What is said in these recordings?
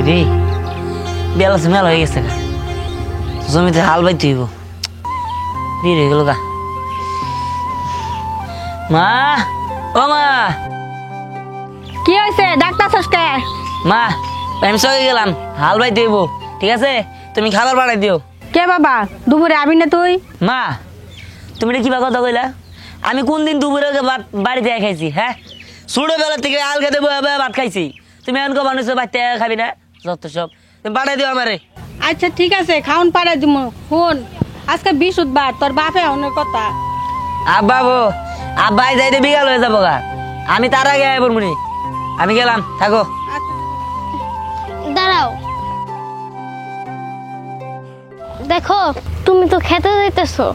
রে বেলা মেলা হয়ে গেছে গা, জমিতে হাল বাইতে হইব, দেরি হয়ে গেল গা। মা, ও মা, কি হয়েছে ডাক্তার সসকে? মা আমি চলে গেলাম, হাল বাইতে হইব, ঠিক আছে? তুমি খাবার বাড়াই দিও। কে বাবা, দুপুরে আবি না তুই? মা তুমি এটা কিবা কথা কইলা? আমি কোন দিন দুপুরে বাড়িতে খাইছি? হ্যাঁ, ছোটবেলা থেকে আল খেতে ভাত খাইছি, তুমি এখন কো বানিয়েছো বাড়িতে খাবি না? যত সব, তুমি বাড়াই দিও আমারে। আচ্ছা ঠিক আছে, খাওন পারে দিম। শুন, আজকে বৃহস্পতিবার, তোর বাপে অনেক কথা। আব্বা গো, আব্বাই যাইতে বিকাল হয়ে যাবো গা, আমি তার আগে আয় বলমুনি। আমি গেলাম, থাকো। দাঁড়াও, দেখো তুমি তো খেতে যাইতেছো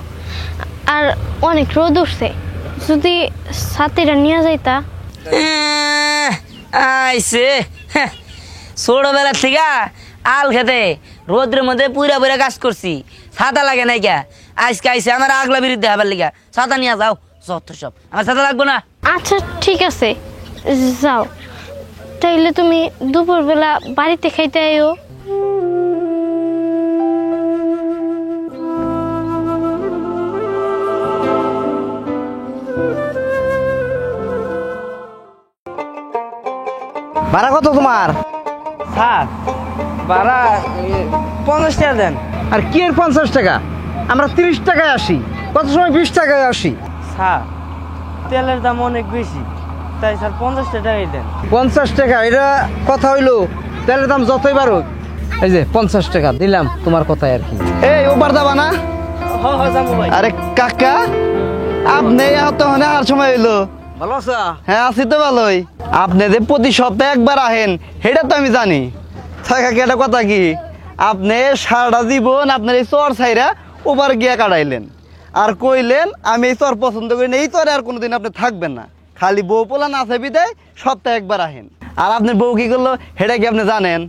আর অনেক রোদ উঠছে, যদি ছাতিটা নিয়ে যাইতা। আইসে ছোটবেলা থেকে আল খেতে রোদ্রের মধ্যে পুরা পুরা কাজ করছি, ছাতা লাগে নাই কে? আজকে আইসে আমার আগলা বিরুদ্ধে হবার লিগা ছাতা নিয়ে যাও, যত সব। আমার ছাতা লাগবো না। আচ্ছা ঠিক আছে, যাও। তাইলে তুমি দুপুরবেলা বাড়িতে খাইতে আইও। ভাড়া কত তোমার? স্যার ভাড়া 50 টাকা দেন। আর কি এর 50 টাকা? আমরা 30 টাকায় আসি, কত সময় 20 টাকায় আসি। স্যার তেলের দাম অনেক বেশি, তাই স্যার 50 টাকাই দেন। 50 টাকা এটা কথা হইলো? তেলের দাম যতই বাড়ুক, এই যে 50 টাকা দিলাম তোমার কথায় আর কি। এই ওবার দাবা না? আরে কাকা, আপনি তখন আর সময় হইলো? ভালো আছো? হ্যাঁ আছি তো ভালোই। আপনি যে প্রতি সপ্তাহে একবার আহেন সেটা তো আমি জানি। কাকি একটা কথা কি, আপনি সারাটা জীবন আপনার এই চর ছাইরা ওবার গিয়া কাটাইলেন, আর কইলেন আমি এই চর পছন্দ করি না, এই চরে আর কোনোদিন আপনি থাকবেন না, খালি বউ পোলা না আছে বিদায় সপ্তাহে একবার আহেন। আর আপনার বউ কি করলো সেটা কি আপনি জানেন?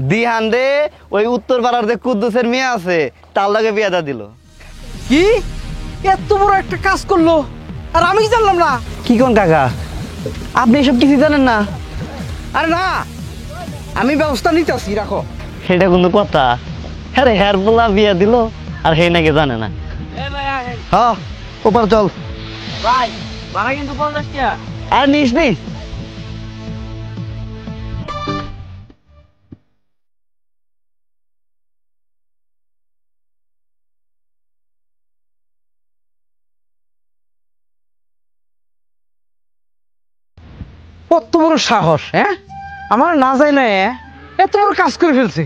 দিহান রে ওই উত্তর পাড়ার যে কুদ্দুসের মেয়ে আছে তার লগে বিয়াটা দিল। কি এত বড় একটা কাজ করলো আর আমি কি জানলাম না? কি কোন কাকা, আপনি এসব কিছু জানেন না? আরে না, আমি ব্যবস্থা নিতেছি, রাখো। সেটা কোনো কথা? হ্যাঁ রে, হ্যার পোলা বিয়া দিল আর হে নাকি জানে না। হ্যাঁ ওপার চল ভাই, ভাড়া কিন্তু 50 টাকা। আর নিস নিস। কত বড় সাহস, হ্যাঁ, আমার না যাই না এত বড় কাজ করে ফেলছে।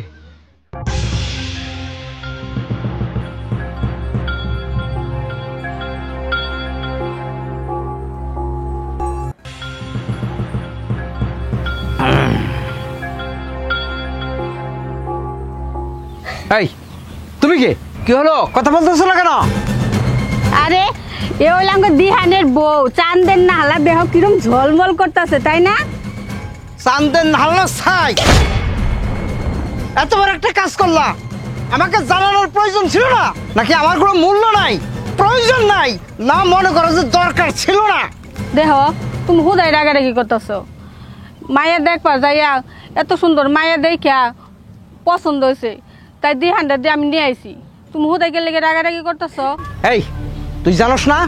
এই তুমি কি হলো, কথা বলতেছো না কেন? আরে এ হইলাম দিহানের বউ, চান্দের না হালা দেহ কিরম ঝলমল করতেছে, তাই না? চান্দের হাল্লা ছাই, এত বড় একটা কাজ করলা, আমাকে জানানোর প্রয়োজন ছিল না? নাকি আমার কোনো মূল্য নাই, প্রয়োজন নাই, না মনে করো যে দরকার ছিল না? দেহ তুমি হুদাই রাগারাগি করতেছো। মায়া দেখবা যাইয়া এত সুন্দর মায়া দেখা পছন্দ হয়েছে, তাই দিহানটা দিয়ে আমি নিয়ে আইছি। তুমি হুদাই গেলে রাগারাগি করতেছো। এই তুই জানোস না,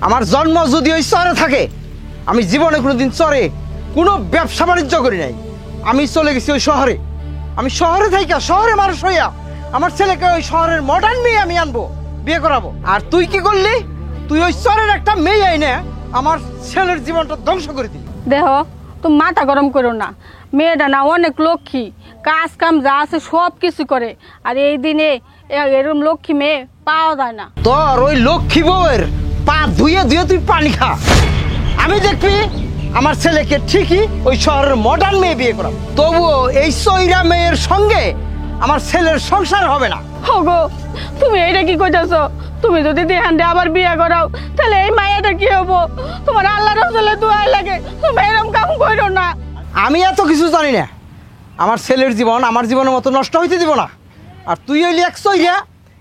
আমার জন্ম যদি ওই চরে থাকে, আমি জীবনে কোনোদিন চরে কোনো ব্যবসা বাণিজ্য করি নাই। আমি চলে গেছি ওই শহরে, আমি শহরে থাইকা শহরে মানুষ হইয়া আমার ছেলেকে ওই শহরের মডার্ন মেয়ে আমি আনবো, বিয়ে করাবো। আর তুই কি করলি? তুই ওই চরের একটা মেয়ে আইনে আমার ছেলের জীবনটা ধ্বংস করে দিলি। দেহ তুমি মাথা গরম করো না, মেয়েটা না অনেক লক্ষ্মী, কাজ কাম যা আছে সব কিছু করে, আর এই দিনে এরকম লক্ষ্মী মেয়ে পাওয়া যায় না। তোর ওই লক্ষ্মী বউয়ের পা ধুয়ে ধুয়ে তুই পানি খা, আমি দেখবি আমার ছেলেকে ঠিকই ওই শহরের মডার্ন মেয়ে বিয়ে করাবো। তবুও এই সইরা মেয়ের সঙ্গে আমার ছেলের সংসার হবে না। ওগো তুমি এটা কি কইতাছো? তুমি যদি দেহান্ডে আবার বিয়ে করাও তাহলে এই মায়াটা কি হবো? তোমার আল্লাহ রাসূলের দোয়া লাগে, তুমি এরকম কাম করো না। আমি এত কিছু জানি না, আমার ছেলের জীবন আমার জীবনের মতো নষ্ট হইতে দিব না। আর তুই হইলি এক সইরা,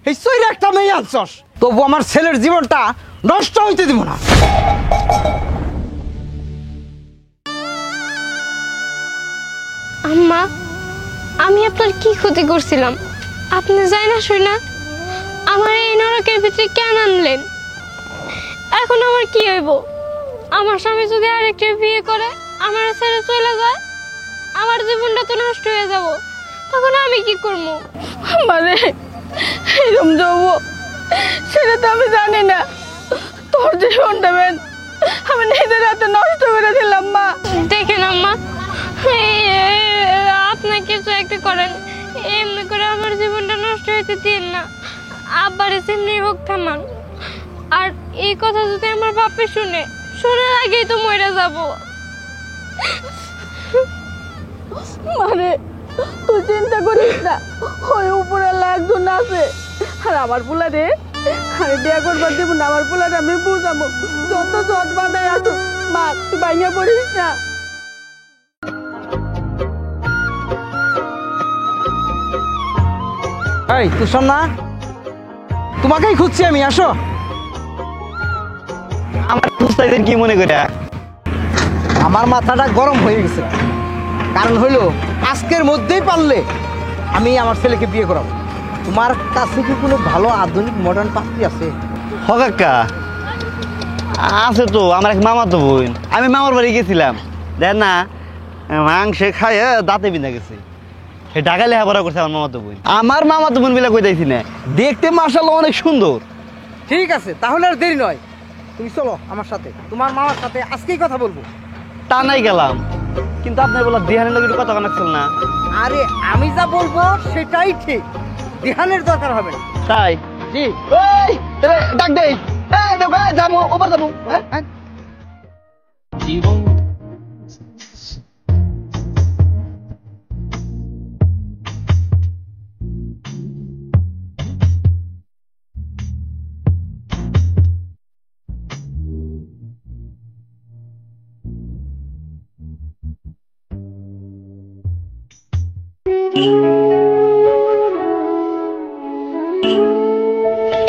এই সইরা একটা মেয়ে আনছস, তবু আমার ছেলের জীবনটা নষ্ট হইতে দিব না। আম্মা, আমি আপনার কি ক্ষতি করছিলাম? আপনি যাই না শুই না আমার এই নরকের ভিতরে কেন আনলেন? এখন আমার কি হইব? আমার স্বামী যদি আরেকটা বিয়ে করে আমার ছেড়ে চলে যায়, আমার জীবনটা তো নষ্ট হয়ে যাব। তখন আমি কি করব? মানে এরকম যাবো সেটা তো আমি জানি না। তোর জীবনটা বেন আমি নিজের হাতে নষ্ট করে দিলাম মা। দেখেন আম্মা, আপনি কিছু একটা করেন, এমনি করে আমার জীবনটা নষ্ট হইতে দিন না। আব্বারে যেমনি হোক থামান। আর এই কথা যদি আমার বাপে শুনে, শোনার আগেই তো মরে যাব। মানে তুই চিন্তা করিস না, ওই উপরে একজন আছে। আর আমার পোলা রে আমি বিয়ে করবার দেবো না। আমার পোলারে আমি বুঝাবো, যত জট বাঁধাই আসুক মা তুই বাইয়া পড়িস না। এই তুই শোন না, তোমাকেই খুঁজছি আমি, আসো। আমার খুঁজতেছেন কি মনে করে? আমার মাথাটা গরম হয়ে গেছে, কারণ হইলো আজকের মধ্যেই পারলে আমি আমার ছেলেকে বিয়ে করাবো। তোমার কাছে কি কোনো ভালো আধুনিক মডার্ন পাত্রী আছে? হ কাকা, আছে তো। আমার এক মামা তো বোন, আমি মামার বাড়ি গেছিলাম, দেখ না মাংসে খায় দাঁতে বিঁধা গেছে। সে ঢাকা লেখাপড়া করছে আমার মামা তো বোন। আমার মামা তো বোন বিলা কইতাইছি না, দেখতে মাশাআল্লাহ অনেক সুন্দর। ঠিক আছে, তাহলে আর দেরি নয়, তুমি চলো আমার সাথে, তোমার মামার সাথে আজকেই কথা বলবো। তা নাই গেলাম, কিন্তু আপনার বলা দিহানের লোক কথা কানাচ্ছিল না। আরে আমি যা বলবো সেটাই ঠিক, ধ্যানের দরকার হবে না। তাই জি। এই ডাক দেই, এই দেখো যাবো ওপর যাবো। হ্যাঁ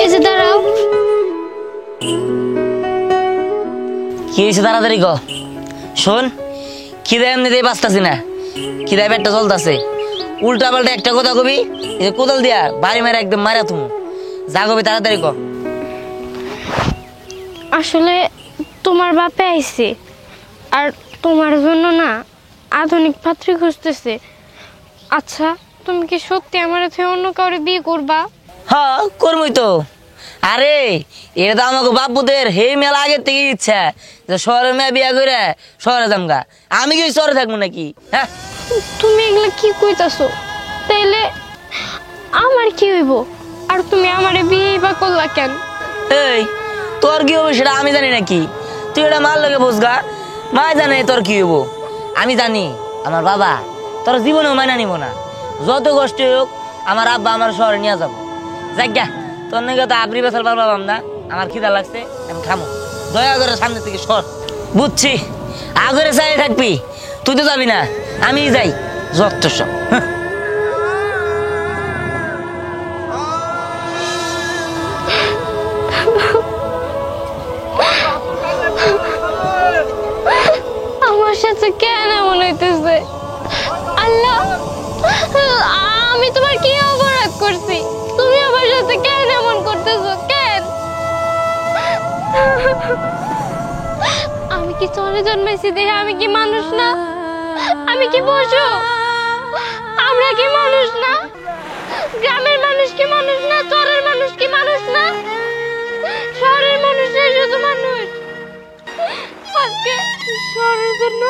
এই যে দাঁড়াও। কি হয়েছে তাড়াতাড়ি ক। শোন, খিদায় এমনিতেই বাঁচতাছি না, খিদায় পেটটা চলতেছে। উল্টা পাল্টা একটা কথা কবি, এই যে কোদাল দিয়া বাড়ি মারা একদম মারা তুমি। যা কবি তাড়াতাড়ি ক। আসলে তোমার বাপে আইছে, আর তোমার জন্য না আধুনিক পাত্রী খুঁজতেছে। আচ্ছা, তুমি কি সত্যি আমার থেকে অন্য কাউরে বিয়ে করবা? হ্যাঁ করবই তো। আরে এটা তো আমাকে বাপুদের হে মেলা আগের থেকে ইচ্ছা যে শহরের মেয়ে বিয়া করে শহরে যামগা। আমি কি শহরে থাকবো নাকি? হ্যাঁ তুমি এগুলা কি কইতাছো? তাইলে আমার কি হইব? আর তুমি আমারে বিয়ে বা করলা কেন? এই তোর কি হবে সেটা আমি জানি নাকি? তুই এটা মার লগে বুঝগা, মা জানে তোর কি হবো। আমি জানি আমার বাবা তোর জীবনেও মাইনা নিব না। যত কষ্ট হোক আমার আব্বা আমার শহরে নিয়ে যাবো। যাজ্ঞা তোর নাকি তো আবরি বেসাল পারলাম না। আমার খিদা লাগছে, আমি খামো। দয়া করে সামনে থেকে সর। বুঝছি, আগরে চাই থাকবি, তুই তো যাবি না, আমি যাই। যত সব আমার সাথে কেন এমন হইতেছে? আল্লাহ, আমি তোমার কি অপরাধ করছি? তুমি আমার সাথে কেন এমন করতেছো? কেন? আমি কি চরে জন্মাইছি দেখে আমি কি মানুষ না? আমি কি পশু? আমরা কি মানুষ না? গ্রামের মানুষ কি মানুষ না? চরের মানুষ কি মানুষ না? শহরের মানুষই শুধু মানুষ। আজকে শহরের জন্য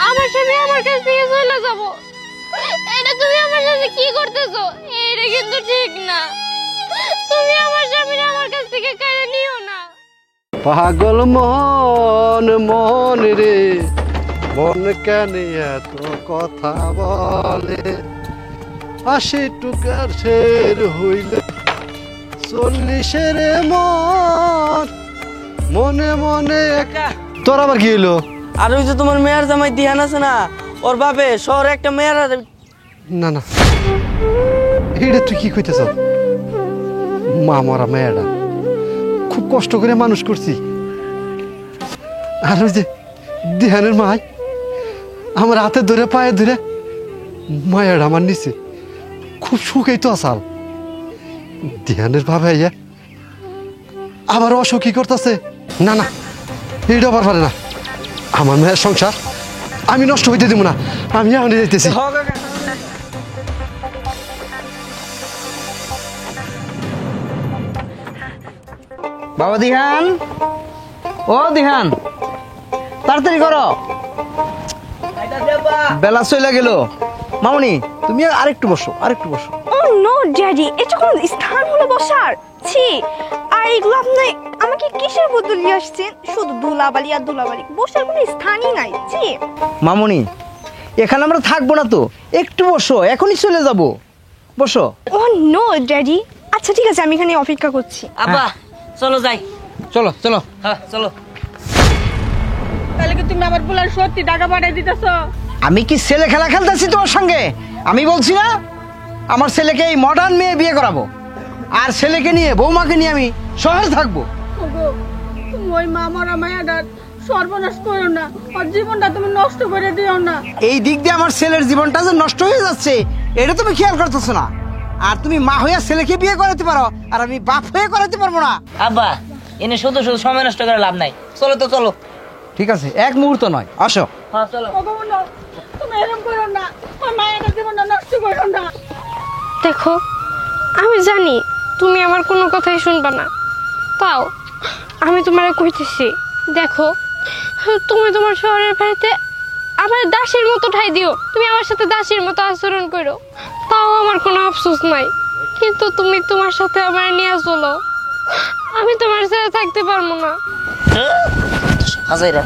আমার স্বামী আমার কাছ থেকে চলে যাব। এটা তুমি আমার সাথে কি করতেছো? এটা কিন্তু ঠিক না। তুমি আমার স্বামীর আমার কাছ থেকে কেড়ে নিও না। পাগল মন মন রে, মন কেন এত কথা বলে? 80 টুকার শের হইলে 40 রে মন, মনে মনে তোর আবার কি হইলো? আর ওই যে তোমার মেয়ের জামাই দিহান আছে না, ওর বাপে শহরে একটা মেয়ের না না, এটা তুই কি কইতেছ? মা মরা মেয়েটা খুব কষ্ট করে মানুষ করছি। আর ওই যে দিহানের মাই আমার হাতে ধরে পায়ে ধরে মায়ের আমার নিচে খুব সুখেই তো আসাল ধ্যানের ভাবে আইয়া আবার অসুখী করতেছে। না না, এইটা আবার পারে না। আমার মেয়ের সংসার আমি নষ্ট হইতে দিব না, আমি আনে যাইতেছি। বাবা দিহান, ও দিহান, তাড়াতাড়ি করো, বেলা চলে গেল। মামনি তুমি আরেকটু বসো, আরেকটু বসো। ও নো ড্যাডি, এটা কোন স্থান হলো বসার? ছি, আর এগুলো আপনি আমাকে কিসের বদল দিয়ে আসছেন? শুধু ধুলাবালি আর ধুলাবালি, বসার কোনো স্থানই নাই। ছি মামনি, এখানে আমরা থাকবো না তো, একটু বসো, এখনই চলে যাব, বসো। ও নো ড্যাডি, আচ্ছা ঠিক আছে, আমি এখানে অপেক্ষা করছি। আব্বা চলো যাই। চলো চলো। হ্যাঁ চলো। তাহলে কি তুমি আমার পোলার সত্যি টাকা পাঠাই দিতেছ? আমি কি ছেলে খেলা খেলতেছি তোমার সঙ্গে? আমি বলছি না আমার ছেলেকে এই মডার্ন মেয়ে বিয়ে করাবো, আর ছেলেকে নিয়ে বৌমাকে নিয়ে আমি শহরে থাকবো। ওগো, তুমি ওই মা মরা মায়াটার সর্বনাশ করো না, ওর জীবনটা তুমি নষ্ট করে দিও না। এই দিক দিয়ে আমার ছেলের জীবনটা যে নষ্ট হয়ে যাচ্ছে এটা তুমি খেয়াল করতেছো না। আর তুমি মা হইয়া ছেলেকে বিয়ে করাতে পারো, আর আমি বাপ হয়ে করাতে পারবো না। আব্বা এনে শুধু শুধু সময় নষ্ট করে লাভ নাই, চলো তো চলো। ঠিক আছে, এক মুহূর্ত নয়, আসো। হ্যাঁ চলো। ওগো বলো, তুমি এরকম করো না, ওই মায়াটার জীবনটা নষ্ট করো না। দেখো, আমি জানি তুমি আমার কোনো কথাই শুনবা না, তাও আমি তোমারে কইতেছি। দেখো, তুমি তোমার শহরের বাড়িতে আমার দাসীর মতো ঠাই দিও, তুমি আমার সাথে দাসীর মতো আচরণ করো, তাও আমার কোনো আফসোস নাই। কিন্তু তুমি তোমার সাথে আমার নিয়ে চলো, আমি তোমার সাথে থাকতে পারবো না। হাজাইরা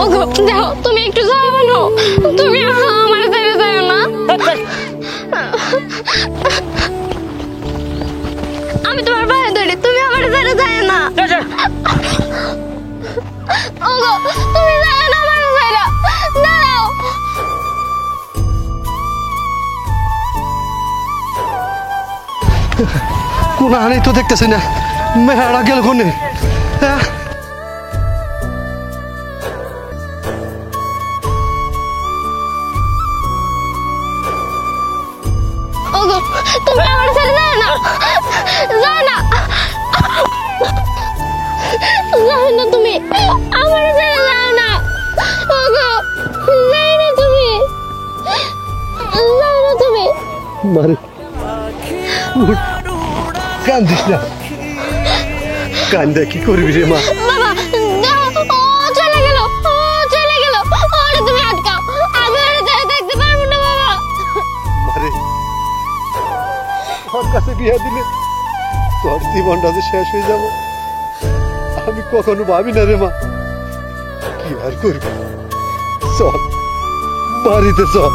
ওগো দেখো, তুমি একটু যাও না, তুমি আমার ছেড়ে যাও না। আমি তোমার পায়ে ধরি, তুমি আমার ছেড়ে যাও না। ওগো তুমি যাও না, আমার ছেড়ে দাঁড়াও। কোন হানি তো দেখতেছি না, মেয়েরা গেল কোনে? হ্যাঁ, ওগো তুমি আমার ছেড়ে যাও না, যাও না, যাও না, তুমি আমার ছেড়ে যাও না। ওগো যাও না, তুমি যাও না, তুমি মারে উঠ, কান্দিস না, কান্দা কি করবি রে মা? বাবা দেখো, ও চলে গেল, ও চলে গেল, ওরে তুমি আটকাও, আমি ওরে ছেড়ে দেখতে পারবো না। বাবা মারে, তোর কাছে বিয়া দিলে তোর জীবনটা যে শেষ হয়ে যাব আমি কখনো ভাবি না রে মা। কি আর করবি, চল বাড়িতে চল।